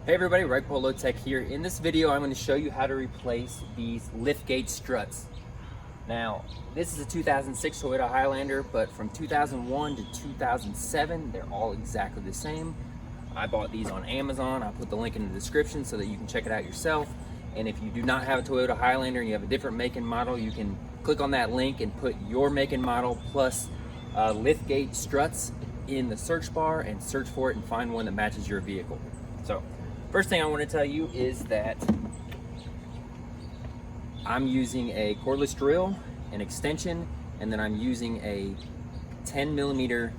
Hey everybody, Right Polo Tech here. In this video, I'm going to show you how to replace these liftgate struts. Now, this is a 2006 Toyota Highlander, but from 2001 to 2007, they're all exactly the same. I bought these on Amazon. I'll put the link in the description so that you can check it out yourself. And if you do not have a Toyota Highlander and you have a different make and model, you can click on that link and put your make and model plus liftgate struts in the search bar and search for it and find one that matches your vehicle. So, first thing I want to tell you is that I'm using a cordless drill, an extension, and then I'm using a 10mm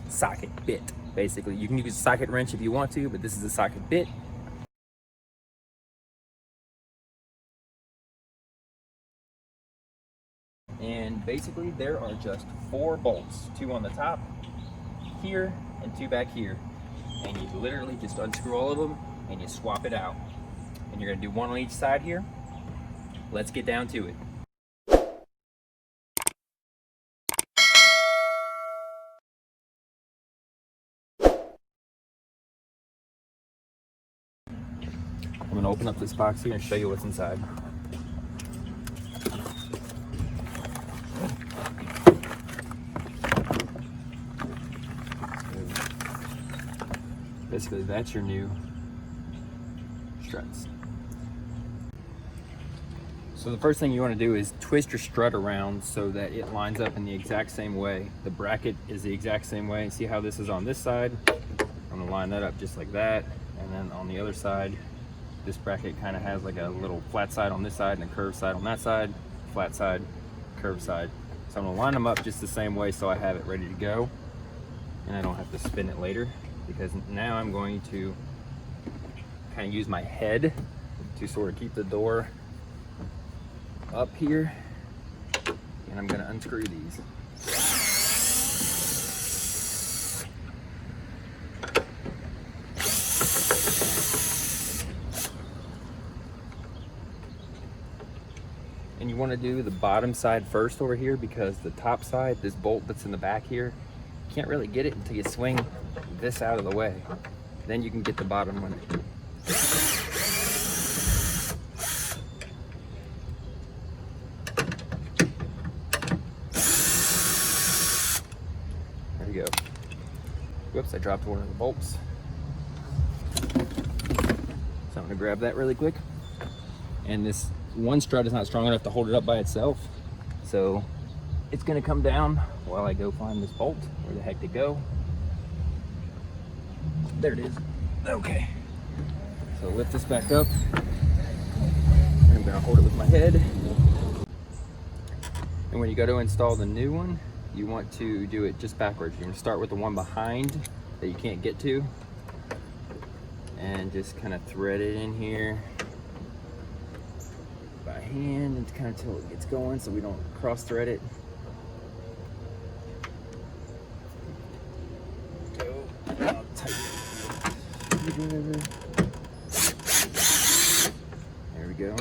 socket bit. Basically, you can use a socket wrench if you want to, but this is a socket bit. And basically there are just 4 bolts, 2 on the top here and 2 back here. And you literally just unscrew all of them and you swap it out. And you're gonna do 1 on each side here. Let's get down to it. I'm gonna open up this box here and show you what's inside. Basically, that's your new struts. So the first thing you want to do is twist your strut around so that it lines up in the exact same way. The bracket is the exact same way. See how this is on this side? I'm going to line that up just like that. And then on the other side, this bracket kind of has like a little flat side on this side and a curved side on that side, flat side, curved side. So I'm going to line them up just the same way so I have it ready to go. And I don't have to spin it later, because now I'm going to kind of use my head to sort of keep the door up here, and I'm going to unscrew these. And you want to do the bottom side first over here, because the top side, this bolt that's in the back here, you can't really get it until you swing this out of the way. Then you can get the bottom one. There you go. Whoops, I dropped one of the bolts. So I'm gonna grab that really quick. And this one strut is not strong enough to hold it up by itself. So it's gonna come down while I go find this bolt. Where the heck to go? There it is. Okay. So lift this back up. I'm gonna hold it with my head. And when you go to install the new one, you want to do it just backwards. You're gonna start with the one behind that you can't get to, and just kind of thread it in here by hand and kind of till it gets going so we don't cross thread it. I'll tighten it. There we go.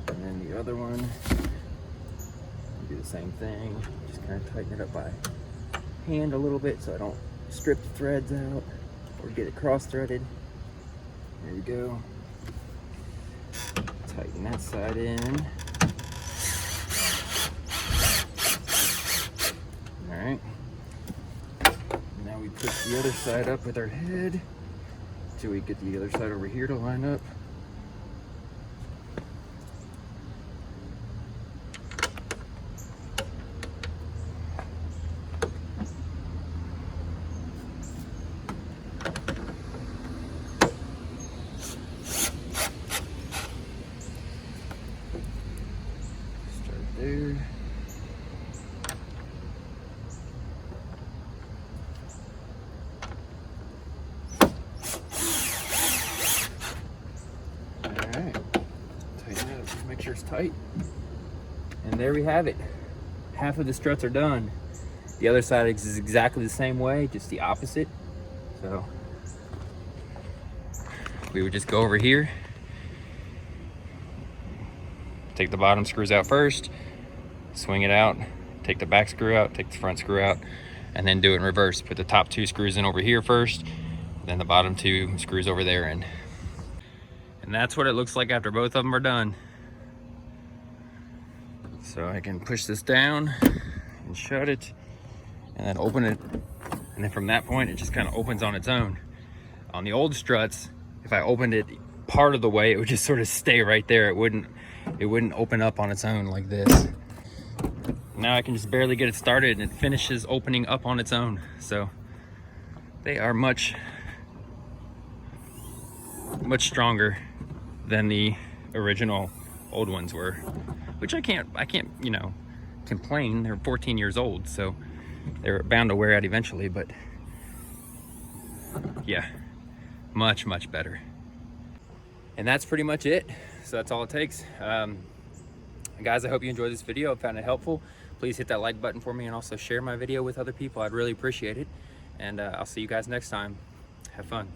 And then the other one, do the same thing. Just kind of tighten it up by hand a little bit so I don't strip the threads out or get it cross-threaded. There we go. Tighten that side in. All right. Now we put the other side up with our head till we get the other side over here to line up. Start there. Make sure it's tight. And there we have it. Half of the struts are done. The other side is exactly the same way, just the opposite. So we would just go over here, take the bottom screws out first, swing it out, take the back screw out, take the front screw out, and then do it in reverse. Put the top 2 screws in over here first, Then the bottom two screws over there in. And that's what it looks like after both of them are done. So I can push this down and shut it and then open it. And then from that point, it just kind of opens on its own. On the old struts, if I opened it part of the way, it would just sort of stay right there. It wouldn't open up on its own like this. Now I can just barely get it started and it finishes opening up on its own. So they are much stronger than the original old ones were, which I can't, you know, complain. They're 14 years old, so they're bound to wear out eventually, but yeah, much better. And that's pretty much it. So that's all it takes. Guys, I hope you enjoyed this video. I found it helpful. Please hit that like button for me and also share my video with other people. I'd really appreciate it. And I'll see you guys next time. Have fun.